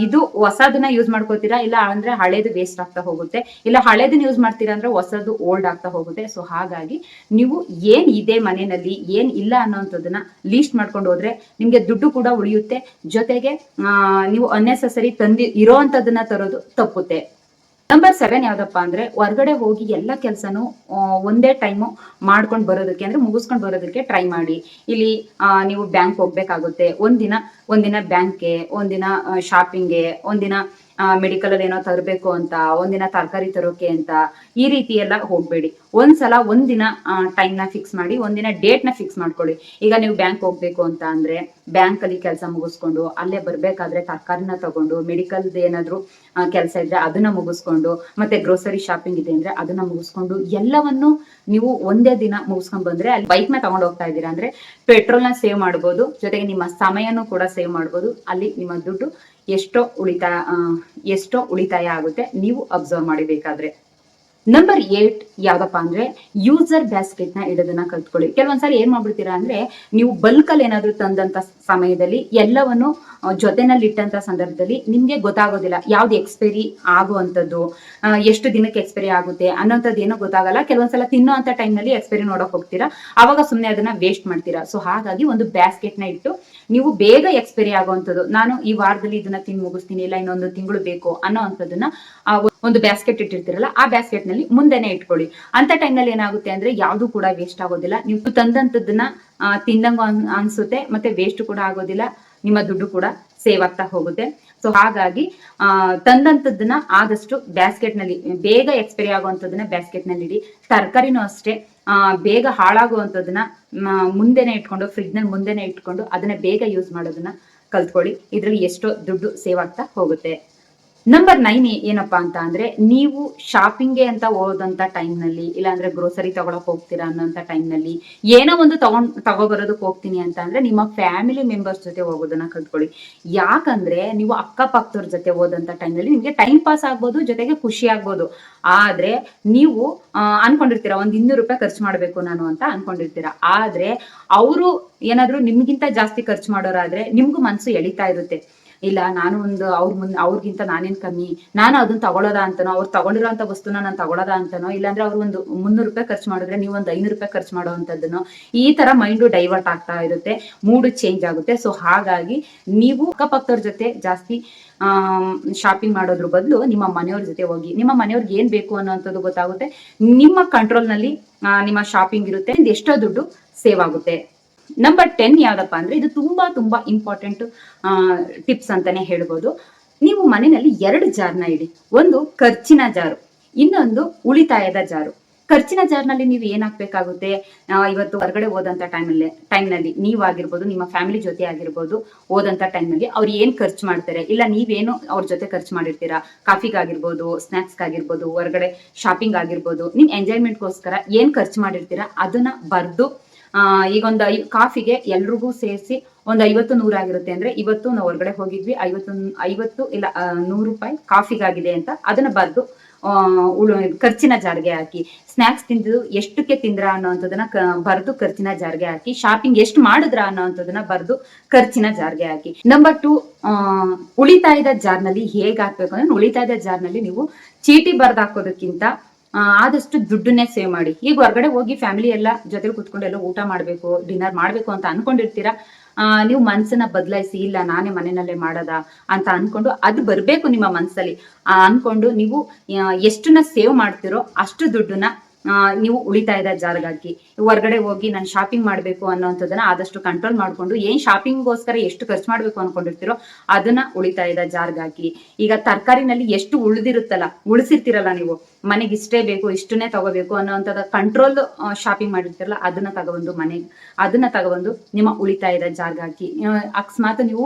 ಇದು ಹೊಸದನ್ನ ಯೂಸ್ ಮಾಡ್ಕೋತೀರಾ, ಇಲ್ಲ ಅಂದ್ರೆ ಹಳೇದು ವೇಸ್ಟ್ ಆಗ್ತಾ ಹೋಗುತ್ತೆ, ಇಲ್ಲ ಹಳೇದನ್ನ ಯೂಸ್ ಮಾಡ್ತೀರಾ ಅಂದ್ರೆ ಹೊಸದು ಓಲ್ಡ್ ಆಗ್ತಾ ಹೋಗುತ್ತೆ. ಸೊ ಹಾಗಾಗಿ ನೀವು ಏನ್ ಇದೆ ಮನೆಯಲ್ಲಿ, ಏನ್ ಇಲ್ಲ ಅನ್ನೋಂಥದ್ದನ್ನ ಲೀಸ್ಟ್ ಮಾಡ್ಕೊಂಡು ಹೋದ್ರೆ ನಿಮ್ಗೆ ದುಡ್ಡು ಕೂಡ ಉಳಿಯುತ್ತೆ, ಜೊತೆಗೆ ನೀವು ಅನ್ನೆಸೆಸರಿ ಇರೋಂಥದ್ದನ್ನ ತರೋದು ತಪ್ಪುತ್ತೆ. ನಂಬರ್ 7 ಯಾವ್ದಪ್ಪ ಅಂದ್ರೆ, ಹೊರಗಡೆ ಹೋಗಿ ಎಲ್ಲ ಕೆಲ್ಸನು ಒಂದೇ ಟೈಮು ಮಾಡ್ಕೊಂಡು ಬರೋದಕ್ಕೆ ಅಂದ್ರೆ ಮುಗಿಸ್ಕೊಂಡು ಬರೋದಕ್ಕೆ ಟ್ರೈ ಮಾಡಿ. ಇಲ್ಲಿ ನೀವು ಬ್ಯಾಂಕ್ ಹೋಗ್ಬೇಕಾಗುತ್ತೆ, ಒಂದಿನ ಬ್ಯಾಂಕ್ಗೆ, ಒಂದಿನ ಶಾಪಿಂಗ್ಗೆ, ಒಂದಿನ ಮೆಡಿಕಲ್ ಅಲ್ಲಿ ಏನೋ ತರಬೇಕು ಅಂತ, ಒಂದಿನ ತರಕಾರಿ ತರೋಕೆ ಅಂತ, ಈ ರೀತಿ ಎಲ್ಲ ಹೋಗ್ಬೇಡಿ. ಒಂದಿನ ಟೈಮ್ ನ ಫಿಕ್ಸ್ ಮಾಡಿ, ಒಂದಿನ ಡೇಟ್ ನ ಫಿಕ್ಸ್ ಮಾಡ್ಕೊಳ್ಳಿ. ಈಗ ನೀವು ಬ್ಯಾಂಕ್ ಹೋಗ್ಬೇಕು ಅಂತ ಅಂದ್ರೆ ಬ್ಯಾಂಕ್ ಅಲ್ಲಿ ಕೆಲಸ ಮುಗಿಸ್ಕೊಂಡು ಅಲ್ಲೇ ಬರ್ಬೇಕಾದ್ರೆ ತರಕಾರಿನ ತಗೊಂಡು, ಮೆಡಿಕಲ್ ಏನಾದ್ರು ಕೆಲಸ ಇದ್ರೆ ಅದನ್ನ ಮುಗಿಸ್ಕೊಂಡು, ಮತ್ತೆ ಗ್ರೋಸರಿ ಶಾಪಿಂಗ್ ಇದೆ ಅಂದ್ರೆ ಅದನ್ನ ಮುಗಿಸ್ಕೊಂಡು ಎಲ್ಲವನ್ನು ನೀವು ಒಂದೇ ದಿನ ಮುಗಿಸ್ಕೊಂಡ್ ಬಂದ್ರೆ, ಅಲ್ಲಿ ಬೈಕ್ ನ ತಗೊಂಡ್ ಹೋಗ್ತಾ ಇದ್ದೀರಾ ಅಂದ್ರೆ ಪೆಟ್ರೋಲ್ ನ ಸೇವ್ ಮಾಡ್ಬೋದು, ಜೊತೆಗೆ ನಿಮ್ಮ ಸಮಯನೂ ಕೂಡ ಸೇವ್ ಮಾಡ್ಬೋದು. ಅಲ್ಲಿ ನಿಮ್ಮ ದುಡ್ಡು ಎಷ್ಟೋ ಉಳಿತಾಯ ಆಗುತ್ತೆ, ನೀವು ಅಬ್ಸರ್ವ್ ಮಾಡಿಬೇಕಾದ್ರೆ. ನಂಬರ್ 8 ಯಾವ್ದಪ್ಪ ಅಂದ್ರೆ, ಯೂಸರ್ ಬ್ಯಾಸ್ಕೆಟ್ ನ ಇಡೋದನ್ನ ಕಲ್ತ್ಕೊಳ್ಳಿ. ಕೆಲವೊಂದ್ಸಲ ಏನ್ ಮಾಡ್ಬಿಡ್ತೀರಾ ಅಂದ್ರೆ, ನೀವು ಬಲ್ಕ್ ಅಲ್ಲಿ ಏನಾದ್ರು ತಂದಂತ ಸಮಯದಲ್ಲಿ ಎಲ್ಲವನ್ನು ಜೊತೆನಲ್ಲಿ ಇಟ್ಟಂತ ಸಂದರ್ಭದಲ್ಲಿ ನಿಮ್ಗೆ ಗೊತ್ತಾಗೋದಿಲ್ಲ ಯಾವ್ದು ಎಕ್ಸ್ಪೈರಿ ಆಗುವಂತದ್ದು, ಎಷ್ಟು ದಿನಕ್ಕೆ ಎಕ್ಸ್ಪೈರಿ ಆಗುತ್ತೆ ಅನ್ನೋಂಥದ್ದು ಏನೋ ಗೊತ್ತಾಗಲ್ಲ. ಕೆಲವೊಂದ್ಸಲ ತಿನ್ನೋ ಅಂತ ಟೈಮ್ ನಲ್ಲಿ ಎಕ್ಸ್ಪೈರಿ ನೋಡಕ್ ಹೋಗ್ತೀರಾ, ಅವಾಗ ಸುಮ್ನೆ ಅದನ್ನ ವೇಸ್ಟ್ ಮಾಡ್ತೀರಾ. ಸೊ ಹಾಗಾಗಿ ಒಂದು ಬ್ಯಾಸ್ಕೆಟ್ ನ ಇಟ್ಟು ನೀವು ಬೇಗ ಎಕ್ಸ್ಪೈರಿ ಆಗುವಂಥದ್ದು, ನಾನು ಈ ವಾರದಲ್ಲಿ ಇದನ್ನ ತಿಂದು ಮುಗಿಸ್ತೀನಿ, ಇಲ್ಲ ಇನ್ನೊಂದು ತಿಂಗಳು ಬೇಕು ಅನ್ನೋ ಅಂತದನ್ನ ಒಂದು ಬ್ಯಾಸ್ಕೆಟ್ ಇಟ್ಟಿರ್ತೀರಲ್ಲ, ಆ ಬ್ಯಾಸ್ಕೆಟ್ ನಲ್ಲಿ ಮುಂದೆನೆ ಇಟ್ಕೊಳ್ಳಿ. ಅಂತ ಟೈಮ್ ನಲ್ಲಿ ಏನಾಗುತ್ತೆ ಅಂದ್ರೆ ಯಾವ್ದು ಕೂಡ ವೇಸ್ಟ್ ಆಗೋದಿಲ್ಲ, ನೀವು ತಂದಂತದನ್ನ ತಿಂದಂಗ ಅನ್ಸುತ್ತೆ, ಮತ್ತೆ ವೇಸ್ಟ್ ಕೂಡ ಆಗೋದಿಲ್ಲ, ನಿಮ್ಮ ದುಡ್ಡು ಕೂಡ ಸೇವ್ ಆಗ್ತಾ ಹೋಗುತ್ತೆ. ಸೊ ಹಾಗಾಗಿ ತಂದಂತದ್ದನ್ನ ಆದಷ್ಟು ಬ್ಯಾಸ್ಕೆಟ್ ನಲ್ಲಿ, ಬೇಗ ಎಕ್ಸ್ಪೈರಿ ಆಗುವಂತದನ್ನ ಬ್ಯಾಸ್ಕೆಟ್ ನಲ್ಲಿ ಇಡಿ. ತರಕಾರಿನೂ ಅಷ್ಟೇ, ಬೇಗ ಹಾಳಾಗುವಂತದನ್ನ ಮುಂದೆನೆ ಇಟ್ಕೊಂಡು, ಫ್ರಿಡ್ಜ್ ನಲ್ಲಿ ಮುಂದೆನೆ ಇಟ್ಕೊಂಡು ಅದನ್ನ ಬೇಗ ಯೂಸ್ ಮಾಡೋದನ್ನ ಕಲ್ತ್ಕೊಳ್ಳಿ. ಇದ್ರಲ್ಲಿ ಎಷ್ಟೋ ದುಡ್ಡು ಸೇವ್ ಆಗ್ತಾ ಹೋಗುತ್ತೆ. ನಂಬರ್ 9 ಏನಪ್ಪಾ ಅಂತ ಅಂದ್ರೆ, ನೀವು ಶಾಪಿಂಗ್ಗೆ ಅಂತ ಹೋದಂತ ಟೈಮ್ ನಲ್ಲಿ, ಇಲ್ಲಾಂದ್ರೆ ಗ್ರೋಸರಿ ತಗೊಳಕ್ ಹೋಗ್ತೀರಾ ಅನ್ನೋಂತ ಟೈಮ್ ನಲ್ಲಿ, ಏನೋ ಒಂದು ತಗೋಬರೋದಕ್ಕೆ ಹೋಗ್ತೀನಿ ಅಂತ ಅಂದ್ರೆ ನಿಮ್ಮ ಫ್ಯಾಮಿಲಿ ಮೆಂಬರ್ಸ್ ಜೊತೆ ಹೋಗೋದನ್ನ ಕಲ್ತ್ಕೊಳ್ಳಿ. ಯಾಕಂದ್ರೆ ನೀವು ಅಕ್ಕಪಕ್ಕದವ್ರ ಜೊತೆ ಹೋದಂತ ಟೈಮ್ ನಲ್ಲಿ ನಿಮ್ಗೆ ಟೈಮ್ ಪಾಸ್ ಆಗ್ಬೋದು, ಜೊತೆಗೆ ಖುಷಿ ಆಗ್ಬೋದು. ಆದ್ರೆ ನೀವು ಅನ್ಕೊಂಡಿರ್ತೀರಾ ಒಂದ್ 200 ರೂಪಾಯಿ ಖರ್ಚು ಮಾಡ್ಬೇಕು ನಾನು ಅಂತ ಅನ್ಕೊಂಡಿರ್ತೀರಾ. ಆದ್ರೆ ಅವರು ಏನಾದ್ರು ನಿಮ್ಗಿಂತ ಜಾಸ್ತಿ ಖರ್ಚು ಮಾಡೋರಾದ್ರೆ ನಿಮ್ಗೂ ಮನ್ಸು ಎಳಿತಾ ಇರುತ್ತೆ, ಇಲ್ಲ ನಾನು ಒಂದು ಅವ್ರಿಗಿಂತ ನಾನೇನ್ ಕಮ್ಮಿ, ನಾನು ಅದನ್ನ ತಗೊಳ್ಳೋದ ಅಂತನೋ, ಅವ್ರು ತಗೊಂಡಿರೋಂಥ ವಸ್ತುನ ನಾನು ತಗೊಳ್ಳೋದ ಅಂತನೋ, ಇಲ್ಲಾಂದ್ರೆ ಅವ್ರು ಒಂದು 300 ರೂಪಾಯಿ ಖರ್ಚು ಮಾಡಿದ್ರೆ ನೀವು ಒಂದು 500 ರೂಪಾಯಿ ಖರ್ಚು ಮಾಡೋವಂಥದ್ದನ್ನು, ಈ ತರ ಮೈಂಡು ಡೈವರ್ಟ್ ಆಗ್ತಾ ಇರುತ್ತೆ, ಮೂಡ್ ಚೇಂಜ್ ಆಗುತ್ತೆ. ಸೊ ಹಾಗಾಗಿ ನೀವು ಅಕ್ಕಪಕ್ಕದವ್ರ ಜೊತೆ ಜಾಸ್ತಿ ಶಾಪಿಂಗ್ ಮಾಡೋದ್ರ ಬದಲು ನಿಮ್ಮ ಮನೆಯವ್ರ ಜೊತೆ ಹೋಗಿ, ನಿಮ್ಮ ಮನೆಯವ್ರಿಗೆ ಏನ್ ಬೇಕು ಅನ್ನೋಂಥದ್ದು ಗೊತ್ತಾಗುತ್ತೆ, ನಿಮ್ಮ ಕಂಟ್ರೋಲ್ ನಲ್ಲಿ ನಿಮ್ಮ ಶಾಪಿಂಗ್ ಇರುತ್ತೆ, ಎಷ್ಟೋ ದುಡ್ಡು ಸೇವ್ ಆಗುತ್ತೆ. ನಂಬರ್ 10 ಯಾವ್ದಪ್ಪ ಅಂದ್ರೆ, ಇದು ತುಂಬಾ ಇಂಪಾರ್ಟೆಂಟ್ ಟಿಪ್ಸ್ ಅಂತಾನೆ ಹೇಳ್ಬೋದು. ನೀವು ಮನೆಯಲ್ಲಿ 2 ಜಾರ್ನ ಇಡಿ, ಒಂದು ಖರ್ಚಿನ ಜಾರು, ಇನ್ನೊಂದು ಉಳಿತಾಯದ ಜಾರು. ಖರ್ಚಿನ ಜಾರ್ನಲ್ಲಿ ನೀವು ಏನ್ ಹಾಕ್ಬೇಕಾಗುತ್ತೆ, ಇವತ್ತು ಹೊರಗಡೆ ಹೋದಂತ ಟೈಮ್ ನಲ್ಲಿ ನೀವಾಗಿರ್ಬೋದು, ನಿಮ್ಮ ಫ್ಯಾಮಿಲಿ ಜೊತೆ ಆಗಿರ್ಬೋದು, ಹೋದಂತ ಟೈಮ್ ನಲ್ಲಿ ಅವ್ರು ಏನ್ ಖರ್ಚು ಮಾಡ್ತಾರೆ, ಇಲ್ಲ ನೀವೇನು ಅವ್ರ ಜೊತೆ ಖರ್ಚು ಮಾಡಿರ್ತೀರಾ, ಕಾಫಿಗಾಗಿರ್ಬೋದು, ಸ್ನಾಕ್ಸ್ ಆಗಿರ್ಬೋದು, ಹೊರಗಡೆ ಶಾಪಿಂಗ್ ಆಗಿರ್ಬೋದು, ನಿಮ್ ಎಂಜಾಯ್ಮೆಂಟ್ಗೋಸ್ಕರ ಏನ್ ಖರ್ಚು ಮಾಡಿರ್ತೀರಾ ಅದನ್ನ ಬರ್ದು, ಈಗ ಒಂದು ಕಾಫಿಗೆ ಎಲ್ರಿಗೂ ಸೇರಿಸಿ ಒಂದು 50-100 ಆಗಿರುತ್ತೆ ಅಂದ್ರೆ, ಇವತ್ತು ನಾವು ಹೊರಗಡೆ ಹೋಗಿದ್ವಿ, 50 ಇಲ್ಲ 100 ರೂಪಾಯಿ ಕಾಫಿಗಾಗಿದೆ ಅಂತ ಅದನ್ನ ಬರ್ದು ಖರ್ಚಿನ ಜಾರ್ಗೆ ಹಾಕಿ. ಸ್ನಾಕ್ಸ್ ತಿಂದು ಎಷ್ಟಕ್ಕೆ ತಿಂದ್ರ ಅನ್ನೋಂಥದನ್ನ ಬರ್ದು ಖರ್ಚಿನ ಜಾರ್ಗೆ ಹಾಕಿ. ಶಾಪಿಂಗ್ ಎಷ್ಟು ಮಾಡಿದ್ರ ಅನ್ನೋಂಥದನ್ನ ಬರ್ದು ಖರ್ಚಿನ ಜಾರ್ಗೆ ಹಾಕಿ. ನಂಬರ್ 2, ಉಳಿತಾಯದ ಜಾರ್ನಲ್ಲಿ ಹೇಗ್ ಹಾಕ್ಬೇಕು ಅಂದ್ರೆ, ಉಳಿತಾಯದ ಜಾರ್ನಲ್ಲಿ ನೀವು ಚೀಟಿ ಬರ್ದು ಹಾಕೋದಕ್ಕಿಂತ ಆದಷ್ಟು ದುಡ್ಡನ್ನೇ ಸೇವ್ ಮಾಡಿ. ಈಗ ಹೊರಗಡೆ ಹೋಗಿ ಫ್ಯಾಮಿಲಿ ಎಲ್ಲ ಜೊತೆ ಕುತ್ಕೊಂಡು ಎಲ್ಲ ಊಟ ಮಾಡ್ಬೇಕು, ಡಿನ್ನರ್ ಮಾಡ್ಬೇಕು ಅಂತ ಅನ್ಕೊಂಡಿರ್ತೀರಾ, ನೀವು ಮನ್ಸನ್ನ ಬದಲಾಯಿಸಿ, ಇಲ್ಲ ನಾನೇ ಮನೆಯಲ್ಲೇ ಮಾಡೋದ ಅಂತ ಅನ್ಕೊಂಡು ಅದು ಬರ್ಬೇಕು ನಿಮ್ಮ ಮನ್ಸಲ್ಲಿ. ಅನ್ಕೊಂಡು ನೀವು ಎಷ್ಟನ್ನ ಸೇವ್ ಮಾಡ್ತಿರೋ ಅಷ್ಟು ದುಡ್ಡನ್ನ ನೀವು ಉಳಿತಾಯದ ಜಾರ್ಗೆ ಹಾಕಿ. ಹೊರಗಡೆ ಹೋಗಿ ನಾನು ಶಾಪಿಂಗ್ ಮಾಡಬೇಕು ಅನ್ನೋಂಥದ್ದನ್ನ ಆದಷ್ಟು ಕಂಟ್ರೋಲ್ ಮಾಡ್ಕೊಂಡು ಏನ್ ಶಾಪಿಂಗ್ಗೋಸ್ಕರ ಎಷ್ಟು ಖರ್ಚು ಮಾಡ್ಬೇಕು ಅನ್ಕೊಂಡಿರ್ತೀರೋ ಅದನ್ನ ಉಳಿತಾಯದ ಜಾರ್ಗೆ ಹಾಕಿ. ಈಗ ತರಕಾರಿನಲ್ಲಿ ಎಷ್ಟು ಉಳಿದಿರುತ್ತಲ್ಲ, ಉಳಿಸಿರ್ತೀರಲ್ಲ ನೀವು, ಮನೆಗೆ ಇಷ್ಟೇ ಬೇಕು ಇಷ್ಟನ್ನೇ ತಗೋಬೇಕು ಅನ್ನೋಂಥದ್ದು ಕಂಟ್ರೋಲ್ ಶಾಪಿಂಗ್ ಮಾಡಿರ್ತೀರಲ್ಲ, ಅದನ್ನ ತಗೊಬಂದು ನಿಮ್ಮ ಉಳಿತಾಯದ ಜಾರ್ಗೆ ಹಾಕಿ. ಅಕಸ್ಮಾತ್ ನೀವು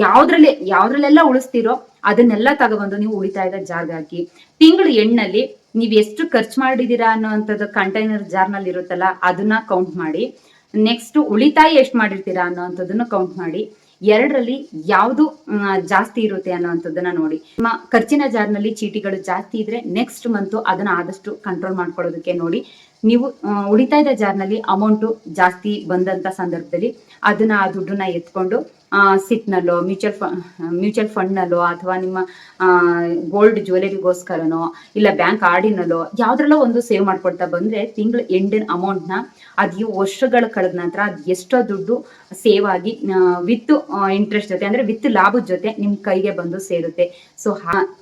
ಯಾವ್ದ್ರಲ್ಲೆಲ್ಲ ಉಳಿಸ್ತೀರೋ ಅದನ್ನೆಲ್ಲ ತಗೊಬಂದು ನೀವು ಉಳಿತಾಯದ ಜಾರ್ಗೆ ಹಾಕಿ. ತಿಂಗಳು ಎಣ್ಣಲ್ಲಿ ನೀವ್ ಎಷ್ಟು ಖರ್ಚು ಮಾಡಿದೀರಾ ಅನ್ನೋಂಥದ್ದು ಕಂಟೈನರ್ ಜಾರ್ನಲ್ಲಿ ಇರುತ್ತಲ್ಲ ಅದನ್ನ ಕೌಂಟ್ ಮಾಡಿ. ನೆಕ್ಸ್ಟ್ ಉಳಿತಾಯ ಎಷ್ಟು ಮಾಡಿರ್ತೀರಾ ಅನ್ನೋಂಥದ್ದನ್ನು ಕೌಂಟ್ ಮಾಡಿ. ಎರಡರಲ್ಲಿ ಯಾವುದು ಜಾಸ್ತಿ ಇರುತ್ತೆ ಅನ್ನೋಂಥದ್ದನ್ನ ನೋಡಿ. ನಿಮ್ಮ ಖರ್ಚಿನ ಜಾರ್ನಲ್ಲಿ ಚೀಟಿಗಳು ಜಾಸ್ತಿ ಇದ್ರೆ ನೆಕ್ಸ್ಟ್ ಮಂತ್ ಅದನ್ನ ಆದಷ್ಟು ಕಂಟ್ರೋಲ್ ಮಾಡ್ಕೊಳ್ಳೋದಕ್ಕೆ ನೋಡಿ. ನೀವು ಉಳಿತಾಯದ ಜಾರ್ನಲ್ಲಿ ಅಮೌಂಟು ಜಾಸ್ತಿ ಬಂದಂತ ಸಂದರ್ಭದಲ್ಲಿ ಅದನ್ನ ಆ ದುಡ್ಡನ್ನ ಎತ್ಕೊಂಡು ಸಿಟ್ನಲ್ಲೋ ಮ್ಯೂಚುವಲ್ ಫಂಡ್ನಲ್ಲೋ ಅಥವಾ ನಿಮ್ಮ ಗೋಲ್ಡ್ ಜ್ಯುವೆಲರಿಗೋಸ್ಕರನೋ ಇಲ್ಲ ಬ್ಯಾಂಕ್ ಆರ್ಡಿನಲ್ಲೋ ಯಾವ್ದ್ರಲ್ಲೋ ಒಂದು ಸೇವ್ ಮಾಡ್ಕೊಳ್ತಾ ಬಂದ್ರೆ ತಿಂಗಳ ಎಂಡಿನ ಅಮೌಂಟ್ನ ಅದು ವರ್ಷಗಳು ಕಳೆದ ನಂತರ ಅದು ಎಷ್ಟೋ ದುಡ್ಡು ಸೇವ್ ಆಗಿ ವಿತ್ ಇಂಟ್ರೆಸ್ಟ್ ಜೊತೆ ಅಂದ್ರೆ ವಿತ್ ಲಾಭದ ಜೊತೆ ನಿಮ್ ಕೈಗೆ ಬಂದು ಸೇರುತ್ತೆ. ಸೊ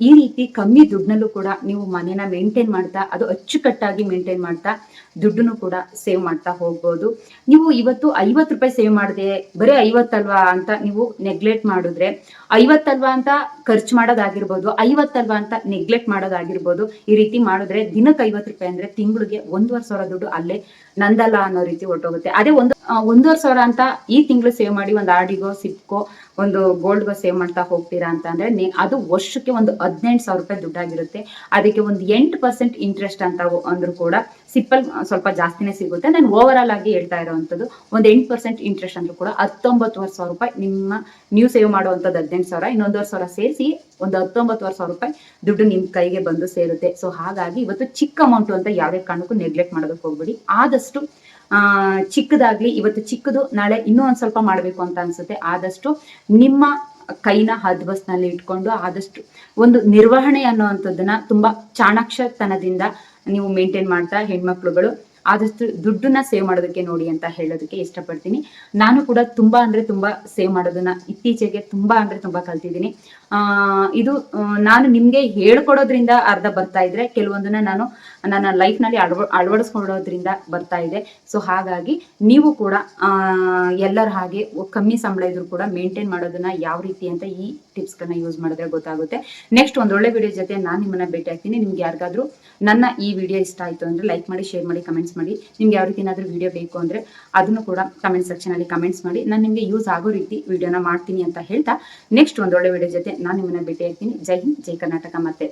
ಈ ರೀತಿ ಕಮ್ಮಿ ದುಡ್ಡನಲ್ಲೂ ಕೂಡ ನೀವು ಮನೇನ ಮೇಂಟೈನ್ ಮಾಡ್ತಾ, ಅದು ಅಚ್ಚುಕಟ್ಟಾಗಿ ಮೇಂಟೈನ್ ಮಾಡ್ತಾ ದುಡ್ಡನ್ನು ಕೂಡ ಸೇವ್ ಮಾಡ್ತಾ ಹೋಗ್ಬೋದು. ನೀವು ಇವತ್ತು 50 ರೂಪಾಯಿ ಸೇವ್ ಮಾಡಿದೆ, ಬರೀ 50 ಅಲ್ವಾ ಅಂತ ನೀವು ನೆಗ್ಲೆಕ್ಟ್ ಮಾಡಿದ್ರೆ, 50 ಅಲ್ವಾ ಅಂತ ಖರ್ಚು ಮಾಡೋದಾಗಿರ್ಬೋದು, 50 ಅಲ್ವಾ ಅಂತ ನೆಗ್ಲೆಕ್ಟ್ ಮಾಡೋದಾಗಿರ್ಬೋದು, ಈ ರೀತಿ ಮಾಡಿದ್ರೆ ದಿನಕ್ಕೆ 50 ರೂಪಾಯಿ ಅಂದ್ರೆ ತಿಂಗಳಿಗೆ 1,500 ದುಡ್ಡು ಅಲ್ಲೇ ನಂದಲ್ಲ ಅನ್ನೋ ರೀತಿ ಹೊರಟೋಗುತ್ತೆ. ಅದೇ 1,500 ಅಂತ ಈ ತಿಂಗಳು ಸೇವ್ ಮಾಡಿ ಒಂದು ಆರ್ಡಿಗೋ ಸಿಪ್ಕೋ ಒಂದು ಗೋಲ್ಡ್ಗೋ ಸೇವ್ ಮಾಡ್ತಾ ಹೋಗ್ತೀರಾ ಅಂತ ಅಂದ್ರೆ ಅದು ವರ್ಷಕ್ಕೆ ಒಂದು 18,000 ರೂಪಾಯಿ ದುಡ್ಡಾಗಿರುತ್ತೆ. ಅದಕ್ಕೆ ಒಂದು 8% ಇಂಟ್ರೆಸ್ಟ್ ಅಂತ ಅಂದ್ರೂ ಕೂಡ ಸಿಪ್ಪಲ್ ಸ್ವಲ್ಪ ಜಾಸ್ತಿನೇ ಸಿಗುತ್ತೆ. ನಾನು ಓವರ್ ಆಲ್ ಆಗಿ ಹೇಳ್ತಾ ಇರೋವಂಥದ್ದು ಒಂದು 8% ಇಂಟ್ರೆಸ್ಟ್ ಅಂದ್ರೂ ಕೂಡ 19,500 ರೂಪಾಯಿ ನೀವು ಸೇವ್ ಮಾಡುವಂಥದ್ದು 18,000, ಇನ್ನೊಂದು 1,000 ಸೇರಿಸಿ ಒಂದು 19,500 ರೂಪಾಯಿ ದುಡ್ಡು ನಿಮ್ ಕೈಗೆ ಬಂದು ಸೇರುತ್ತೆ. ಸೊ ಹಾಗಾಗಿ ಇವತ್ತು ಚಿಕ್ಕ ಅಮೌಂಟ್ ಅಂತ ಯಾವುದೇ ಕಾರಣಕ್ಕೂ ನೆಗ್ಲೆಕ್ಟ್ ಮಾಡೋದಕ್ಕೆ ಹೋಗ್ಬೇಡಿ. ಆದಷ್ಟು ಚಿಕ್ಕದಾಗ್ಲಿ, ಇವತ್ತು ಚಿಕ್ಕದು ನಾಳೆ ಇನ್ನೂ ಒಂದ್ ಸ್ವಲ್ಪ ಮಾಡ್ಬೇಕು ಅಂತ ಅನ್ಸುತ್ತೆ. ಆದಷ್ಟು ನಿಮ್ಮ ಕೈನ ಹದ್ಬಸ್ನಲ್ಲಿ ಇಟ್ಕೊಂಡು ಆದಷ್ಟು ಒಂದು ನಿರ್ವಹಣೆ ಅನ್ನುವಂಥದ್ದನ್ನ ತುಂಬಾ ಚಾಣಾಕ್ಷತನದಿಂದ ನೀವು ಮೇಂಟೈನ್ ಮಾಡ್ತಾ ಹೆಣ್ಮಕ್ಳುಗಳು ಆದಷ್ಟು ದುಡ್ಡನ್ನ ಸೇವ್ ಮಾಡೋದಕ್ಕೆ ನೋಡಿ ಅಂತ ಹೇಳೋದಕ್ಕೆ ಇಷ್ಟಪಡ್ತೀನಿ. ನಾನು ಕೂಡ ತುಂಬಾ ಅಂದ್ರೆ ತುಂಬಾ ಸೇವ್ ಮಾಡೋದನ್ನ ಇತ್ತೀಚೆಗೆ ತುಂಬಾ ಅಂದ್ರೆ ತುಂಬಾ ಕಲ್ತಿದ್ದೀನಿ. ಇದು ನಾನು ನಿಮ್ಗೆ ಹೇಳ್ಕೊಡೋದ್ರಿಂದ ಅರ್ಧ ಬರ್ತಾ ಇದ್ರೆ, ಕೆಲವೊಂದನ್ನ ನಾನು ನನ್ನ ಲೈಫ್ ನಲ್ಲಿ ಅಳವಡಿಸ್ಕೊಳ್ಳೋದ್ರಿಂದ ಬರ್ತಾ ಇದೆ. ಸೊ ಹಾಗಾಗಿ ನೀವು ಕೂಡ ಎಲ್ಲರ ಹಾಗೆ ಕಮ್ಮಿ ಸಂಬಳ ಇದ್ರು ಕೂಡ ಮೇಂಟೈನ್ ಮಾಡೋದನ್ನ ಯಾವ ರೀತಿ ಅಂತ ಈ ಟಿಪ್ಸ್ ಗಳನ್ನ ಯೂಸ್ ಮಾಡಿದ್ರೆ ಗೊತ್ತಾಗುತ್ತೆ. ನೆಕ್ಸ್ಟ್ ಒಂದೊಳ್ಳೆ ವಿಡಿಯೋ ಜೊತೆ ನಾನು ನಿಮ್ಮನ್ನ ಭೇಟಿ ಆಗ್ತೀನಿ. ನಿಮ್ಗೆ ಯಾರಿಗಾದ್ರೂ ನನ್ನ ಈ ವಿಡಿಯೋ ಇಷ್ಟ ಆಯ್ತು ಅಂದ್ರೆ ಲೈಕ್ ಮಾಡಿ, ಶೇರ್ ಮಾಡಿ, ಕಮೆಂಟ್ಸ್ ಮಾಡಿ. ನಿಮ್ಗೆ ಯಾವ ರೀತಿ ಏನಾದ್ರೂ ವಿಡಿಯೋ ಬೇಕು ಅಂದ್ರೆ ಅದನ್ನು ಕೂಡ ಕಮೆಂಟ್ ಸೆಕ್ಷನ್ ಅಲ್ಲಿ ಕಮೆಂಟ್ಸ್ ಮಾಡಿ. ನಾನು ನಿಮ್ಗೆ ಯೂಸ್ ಆಗೋ ರೀತಿ ವಿಡಿಯೋನ ಮಾಡ್ತೀನಿ ಅಂತ ಹೇಳ್ತಾ ನೆಕ್ಸ್ಟ್ ಒಂದೊಳ್ಳೆ ವಿಡಿಯೋ ಜೊತೆ ನಾನು ನಿಮ್ಮನ್ನ ಭೇಟಿ ಆಗ್ತೀನಿ. ಜೈ ಹಿಂದ್, ಜೈ ಕರ್ನಾಟಕ. ಮತ್ತೆ